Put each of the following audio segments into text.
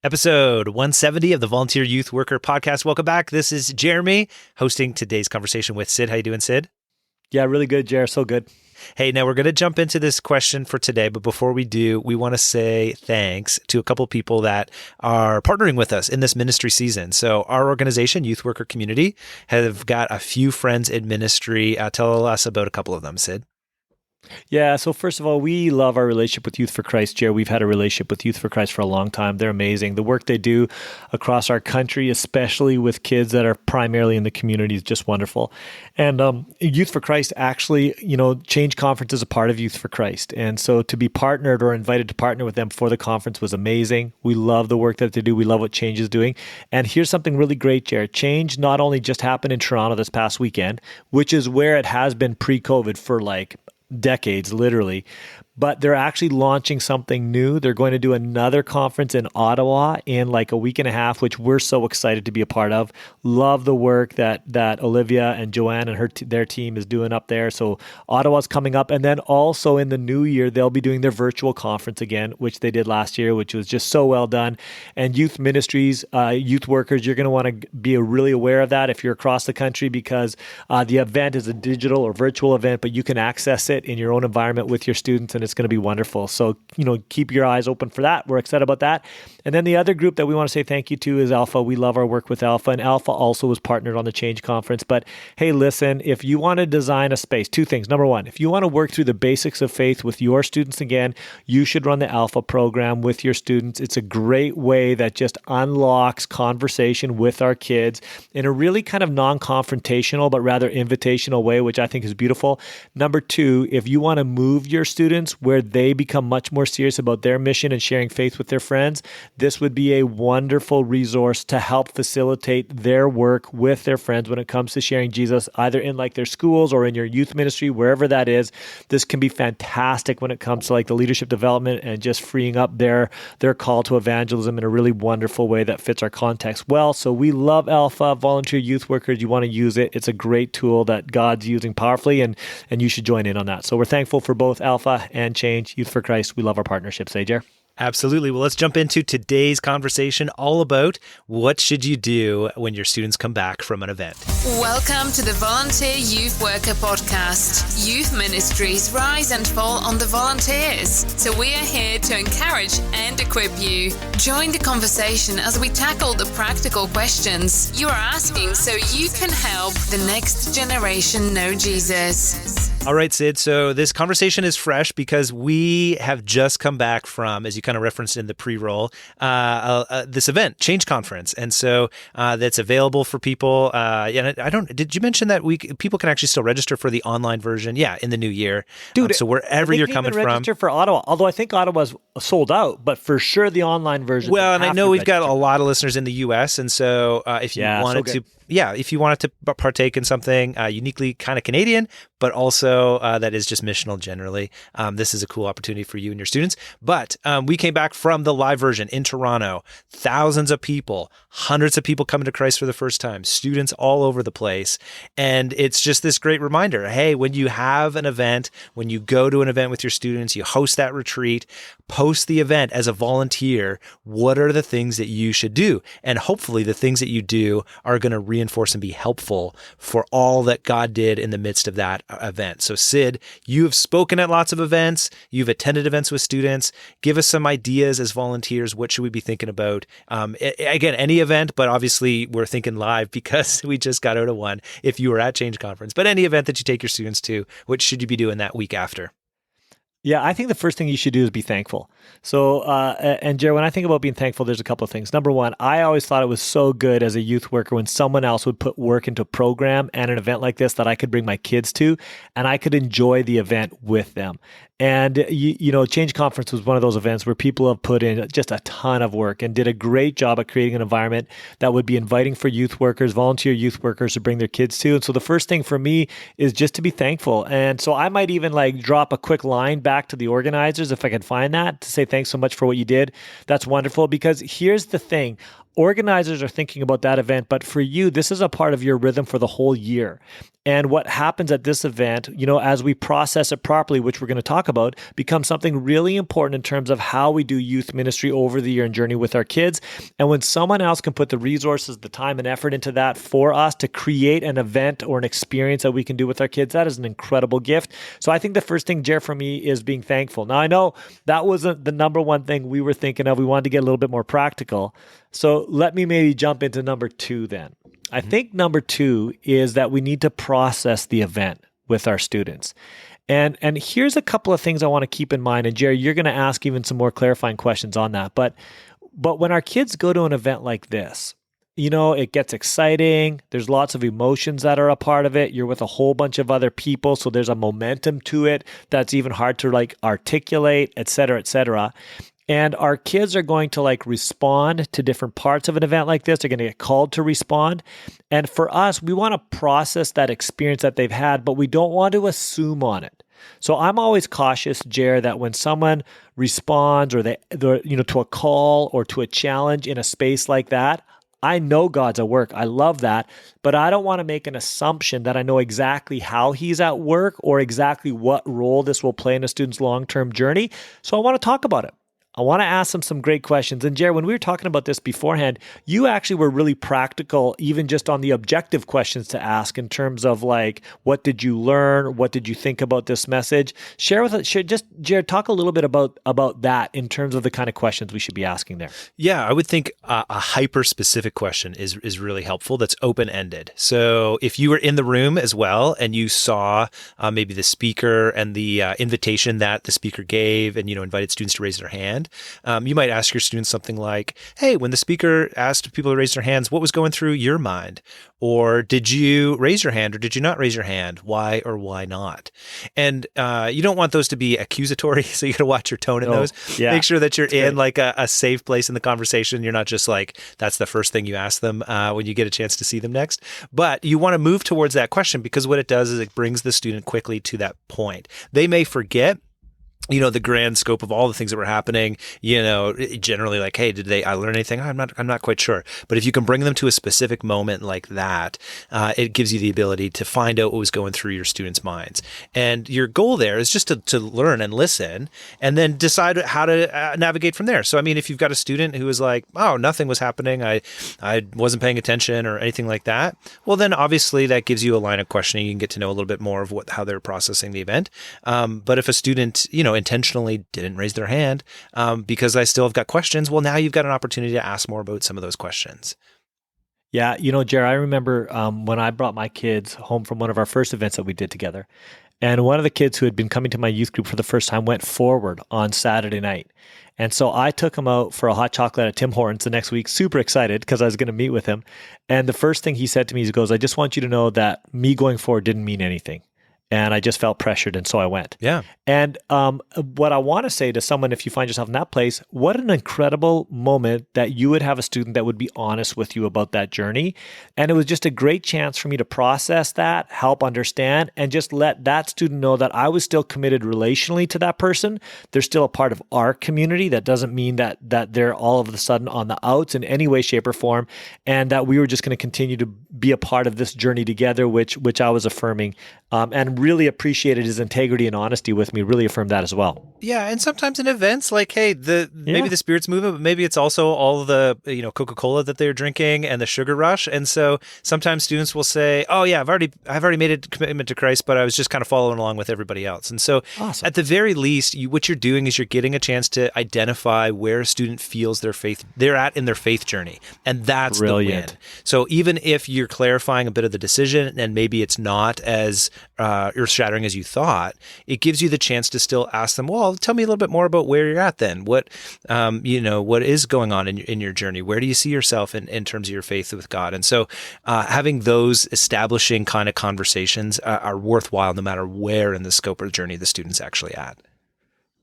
Episode 170 of the Volunteer Youth Worker Podcast. Welcome back. This is Jeremy hosting today's conversation with Sid. How you doing, Sid? Yeah, really good, Jer. So good. Hey, now we're going to jump into this question for today, but before we do, we want to say thanks to a couple of people that are partnering with us in this ministry season. So our organization, Youth Worker Community, have got a few friends in ministry. Tell us about a couple of them, Sid. Yeah, so first of all, we love our relationship with Youth for Christ, Jer. We've had a relationship with Youth for Christ for a long time. They're amazing. The work they do across our country, especially with kids that are primarily in the community, is just wonderful. And Youth for Christ actually, Change Conference is a part of Youth for Christ. And so to be partnered or invited to partner with them for the conference was amazing. We love the work that they do. We love what Change is doing. And here's something really great, Jer. Change not only just happened in Toronto this past weekend, which is where it has been pre-COVID for decades, literally, but they're actually launching something new. They're going to do another conference in Ottawa in a week and a half, which we're so excited to be a part of. Love the work that Olivia and Joanne and their team is doing up there. So Ottawa's coming up. And then also in the new year, they'll be doing their virtual conference again, which they did last year, which was just so well done. And youth ministries, youth workers, you're going to want to be really aware of that if you're across the country, because the event is a digital or virtual event, but you can access it in your own environment with your students, and it's going to be wonderful. So, keep your eyes open for that. We're excited about that. And then the other group that we want to say thank you to is Alpha. We love our work with Alpha, and Alpha also was partnered on the Change Conference. But hey, listen, if you want to design a space, two things. Number one, if you want to work through the basics of faith with your students again, you should run the Alpha program with your students. It's a great way that just unlocks conversation with our kids in a really kind of non-confrontational, but rather invitational way, which I think is beautiful. Number two, if you want to move your students where they become much more serious about their mission and sharing faith with their friends, this would be a wonderful resource to help facilitate their work with their friends when it comes to sharing Jesus, either in their schools or in your youth ministry, wherever that is. This can be fantastic when it comes to the leadership development and just freeing up their call to evangelism in a really wonderful way that fits our context well. So we love Alpha, volunteer youth workers. You want to use it. It's a great tool that God's using powerfully, and you should join in on that. So we're thankful for both Alpha and Change, Youth for Christ. We love our partnerships, Jer. Absolutely. Well, let's jump into today's conversation all about what should you do when your students come back from an event. Welcome to the Volunteer Youth Worker Podcast. Youth ministries rise and fall on the volunteers. So we are here to encourage and equip you. Join the conversation as we tackle the practical questions you are asking so you can help the next generation know Jesus. All right, Sid. So this conversation is fresh because we have just come back from, as you kind of referenced in the pre-roll, this event, Change Conference, and so that's available for people. Did you mention that people can actually still register for the online version? Yeah, in the new year, dude. So wherever you're coming from, register for Ottawa. Although I think Ottawa's sold out, but for sure the online version. Well, and I know we've got a lot of listeners in the U.S., and so if you wanted to. Yeah, if you wanted to partake in something uniquely kind of Canadian, but also that is just missional generally, this is a cool opportunity for you and your students. But we came back from the live version in Toronto, thousands of people, hundreds of people coming to Christ for the first time, students all over the place. And it's just this great reminder, hey, when you have an event, when you go to an event with your students, you host that retreat, post the event as a volunteer, what are the things that you should do? And hopefully the things that you do are going to reinforce and be helpful for all that God did in the midst of that event. So Sid, you have spoken at lots of events. You've attended events with students. Give us some ideas as volunteers. What should we be thinking about? Again, any event, but obviously we're thinking live because we just got out of one if you were at Change Conference. But any event that you take your students to, what should you be doing that week after? Yeah, I think the first thing you should do is be thankful. So, and Jared, when I think about being thankful, there's a couple of things. Number one, I always thought it was so good as a youth worker when someone else would put work into a program and an event like this that I could bring my kids to, and I could enjoy the event with them. And, Change Conference was one of those events where people have put in just a ton of work and did a great job at creating an environment that would be inviting for youth workers, volunteer youth workers to bring their kids to. And so the first thing for me is just to be thankful. And so I might even drop a quick line back to the organizers if I can find that to say, thanks so much for what you did. That's wonderful, because here's the thing. organizers are thinking about that event, but for you, this is a part of your rhythm for the whole year. And what happens at this event, as we process it properly, which we're going to talk about, becomes something really important in terms of how we do youth ministry over the year and journey with our kids. And when someone else can put the resources, the time and effort into that for us to create an event or an experience that we can do with our kids, that is an incredible gift. So I think the first thing, Jared, for me is being thankful. Now, I know that wasn't the number one thing we were thinking of. We wanted to get a little bit more practical. So let me maybe jump into number 2 then. I think number 2 is that we need to process the event with our students. And here's a couple of things I want to keep in mind. And Jerry, you're going to ask even some more clarifying questions on that. But when our kids go to an event like this, it gets exciting. There's lots of emotions that are a part of it. You're with a whole bunch of other people. So there's a momentum to it that's even hard to articulate, et cetera, et cetera. And our kids are going to respond to different parts of an event like this. They're going to get called to respond. And for us, we want to process that experience that they've had, but we don't want to assume on it. So I'm always cautious, Jer, that when someone responds or to a call or to a challenge in a space like that, I know God's at work. I love that. But I don't want to make an assumption that I know exactly how he's at work or exactly what role this will play in a student's long-term journey. So I want to talk about it. I want to ask them some great questions. And Jared, when we were talking about this beforehand, you actually were really practical, even just on the objective questions to ask in terms of what did you learn? What did you think about this message? Jared, talk a little bit about that in terms of the kind of questions we should be asking there. Yeah, I would think a hyper-specific question is really helpful that's open-ended. So if you were in the room as well and you saw maybe the speaker and the invitation that the speaker gave and, invited students to raise their hand, you might ask your students something like, hey, when the speaker asked people to raise their hands, what was going through your mind? Or did you raise your hand or did you not raise your hand? Why or why not? And you don't want those to be accusatory, so you got to watch your tone in those. Yeah, make sure that you're in a safe place in the conversation. You're not just that's the first thing you ask them when you get a chance to see them next. But you want to move towards that question because what it does is it brings the student quickly to that point. They may forget the grand scope of all the things that were happening, generally hey, did I learn anything? I'm not quite sure. But if you can bring them to a specific moment like that, it gives you the ability to find out what was going through your students' minds. And your goal there is just to learn and listen and then decide how to navigate from there. So, if you've got a student who is oh, nothing was happening, I wasn't paying attention or anything like that, well, then obviously that gives you a line of questioning. You can get to know a little bit more of how they're processing the event. But if a student, intentionally didn't raise their hand because I still have got questions, well, now you've got an opportunity to ask more about some of those questions. Yeah, Jared, I remember when I brought my kids home from one of our first events that we did together, and one of the kids who had been coming to my youth group for the first time went forward on Saturday night. And so I took him out for a hot chocolate at Tim Hortons the next week, super excited because I was going to meet with him. And the first thing he said to me, he goes, I just want you to know that me going forward didn't mean anything. And I just felt pressured, and so I went. Yeah. And what I want to say to someone, if you find yourself in that place, what an incredible moment that you would have a student that would be honest with you about that journey. And it was just a great chance for me to process that, help understand, and just let that student know that I was still committed relationally to that person. They're still a part of our community. That doesn't mean that they're all of a sudden on the outs in any way, shape, or form, and that we were just going to continue to be a part of this journey together, which I was affirming. And really appreciated his integrity and honesty with me, really affirmed that as well. Yeah, and sometimes in events, maybe the spirits movement, but maybe it's also all the Coca-Cola that they're drinking and the sugar rush. And so sometimes students will say, oh yeah, I've already made a commitment to Christ, but I was just kind of following along with everybody else. And so awesome. At the very least, what you're doing is you're getting a chance to identify where a student feels they're at in their faith journey. And that's brilliant. The win. So even if you're clarifying a bit of the decision and maybe it's not as earth-shattering as you thought, it gives you the chance to still ask them, well, tell me a little bit more about where you're at then. What is going on in your journey? Where do you see yourself in terms of your faith with God? And so having those establishing kind of conversations are worthwhile no matter where in the scope of the journey the student's actually at.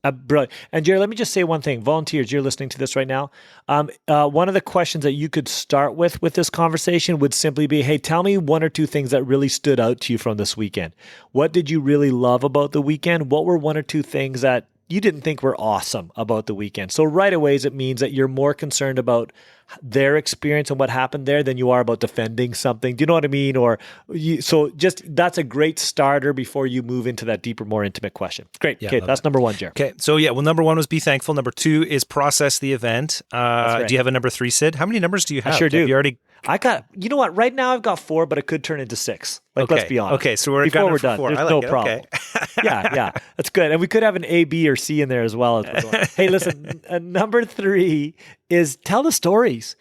Brilliant. And Jerry, let me just say one thing. Volunteers, you're listening to this right now. One of the questions that you could start with this conversation would simply be, hey, tell me one or two things that really stood out to you from this weekend. What did you really love about the weekend? What were one or two things that you didn't think were awesome about the weekend? So right away, it means that you're more concerned about their experience and what happened there than you are about defending something. Do you know what I mean? So just that's a great starter before you move into that deeper, more intimate question. Great. Okay, that's number one, Jer. Okay, so number one was be thankful. Number two is process the event. Right. Do you have a number three, Sid? How many numbers do you have? I sure do. You already... I got, you know what? Right now I've got 4, but it could turn into 6. Let's be honest. Okay, so before we're done, 4. there's no problem. Okay. yeah, that's good. And we could have an A, B, or C in there as well. Hey, listen, number 3 is tell the stories.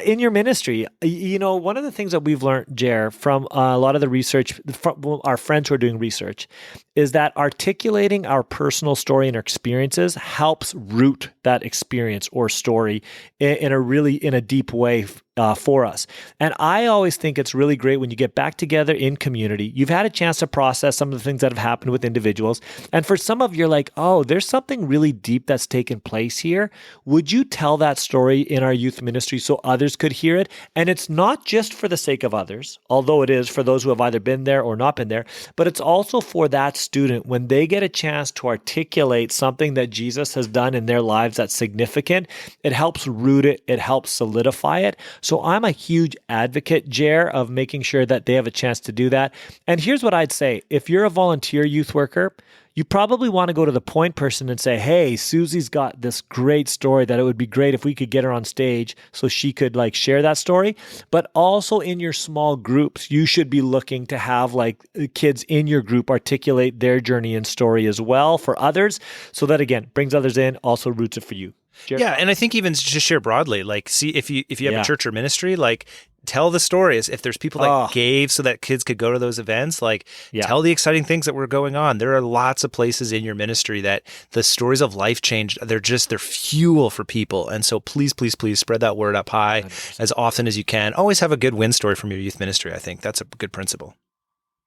In your ministry, one of the things that we've learned, Jer, from a lot of the research, from our friends who are doing research, is that articulating our personal story and our experiences helps root that experience or story in a deep way for us. And I always think it's really great when you get back together in community. You've had a chance to process some of the things that have happened with individuals. And for some of you, you're like, oh, there's something really deep that's taken place here. Would you tell that story in our youth ministry so others could hear it? And it's not just for the sake of others, although it is for those who have either been there or not been there, but it's also for that student when they get a chance to articulate something that Jesus has done in their lives that's significant. It helps root it. It helps solidify it. So I'm a huge advocate, Jer, of making sure that they have a chance to do that. And here's what I'd say. If you're a volunteer youth worker, you probably want to go to the point person and say, hey, Susie's got this great story that it would be great if we could get her on stage so she could share that story. But also in your small groups, you should be looking to have kids in your group articulate their journey and story as well for others. So that, again, brings others in, also roots it for you. Jared? Yeah, and I think even just share broadly, see if you have a church or ministry, tell the stories. If there's people that gave so that kids could go to those events, tell the exciting things that were going on. There are lots of places in your ministry that the stories of life changed. They're fuel for people. And so please, please, please spread that word up high 100%. As often as you can. Always have a good win story from your youth ministry. I think that's a good principle.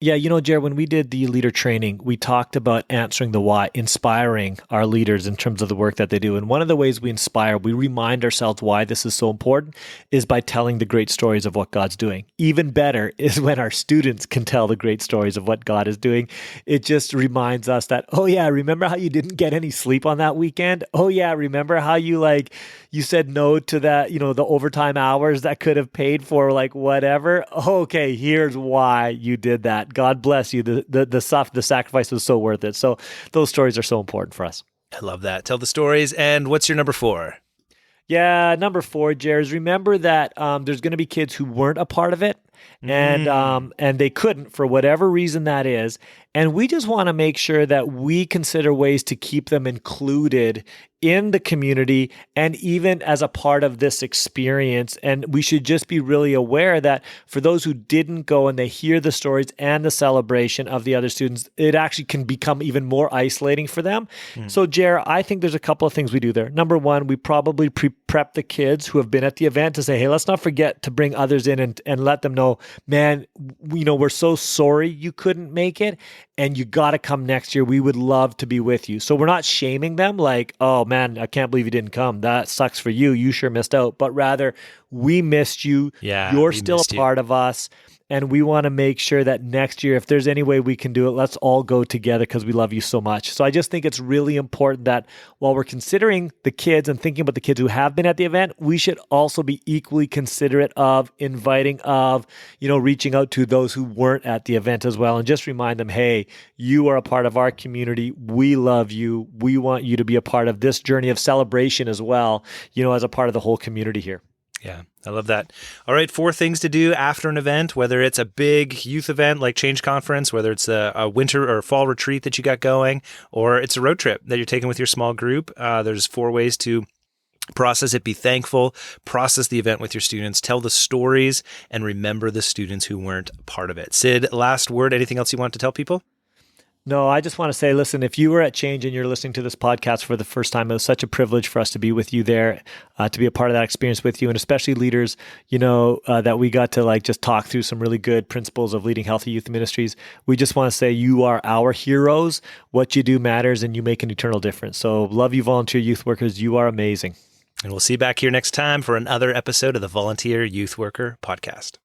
Yeah, Jared, when we did the leader training, we talked about answering the why, inspiring our leaders in terms of the work that they do. And one of the ways we inspire, we remind ourselves why this is so important, is by telling the great stories of what God's doing. Even better is when our students can tell the great stories of what God is doing. It just reminds us that, oh yeah, remember how you didn't get any sleep on that weekend? Oh yeah, remember how you you said no to that, the overtime hours that could have paid for whatever? Okay, here's why you did that. God bless you. The sacrifice was so worth it. So those stories are so important for us. I love that. Tell the stories. And what's your number 4? Yeah, number 4, Jared, is remember that there's going to be kids who weren't a part of it. And they couldn't for whatever reason that is. And we just want to make sure that we consider ways to keep them included in the community and even as a part of this experience. And we should just be really aware that for those who didn't go and they hear the stories and the celebration of the other students, it actually can become even more isolating for them. So, Jer, I think there's a couple of things we do there. Number 1, we probably prep the kids who have been at the event to say, hey, let's not forget to bring others in and let them know, man, we're so sorry you couldn't make it and you got to come next year. We would love to be with you. So we're not shaming them oh man, I can't believe you didn't come. That sucks for you. You sure missed out. But rather, we missed you. Yeah, you're still a part of us. And we want to make sure that next year, if there's any way we can do it, let's all go together because we love you so much. So I just think it's really important that while we're considering the kids and thinking about the kids who have been at the event, we should also be equally considerate of inviting of, reaching out to those who weren't at the event as well. And just remind them, hey, you are a part of our community. We love you. We want you to be a part of this journey of celebration as well, as a part of the whole community here. Yeah, I love that. All right, 4 things to do after an event, whether it's a big youth event like Change Conference, whether it's a winter or fall retreat that you got going, or it's a road trip that you're taking with your small group. There's 4 ways to process it. Be thankful, process the event with your students, tell the stories, and remember the students who weren't part of it. Sid, last word, anything else you want to tell people? No, I just want to say, listen, if you were at Change and you're listening to this podcast for the first time, it was such a privilege for us to be with you there, to be a part of that experience with you, and especially leaders, that we got to just talk through some really good principles of leading healthy youth ministries. We just want to say you are our heroes. What you do matters and you make an eternal difference. So love you, volunteer youth workers. You are amazing. And we'll see you back here next time for another episode of the Volunteer Youth Worker Podcast.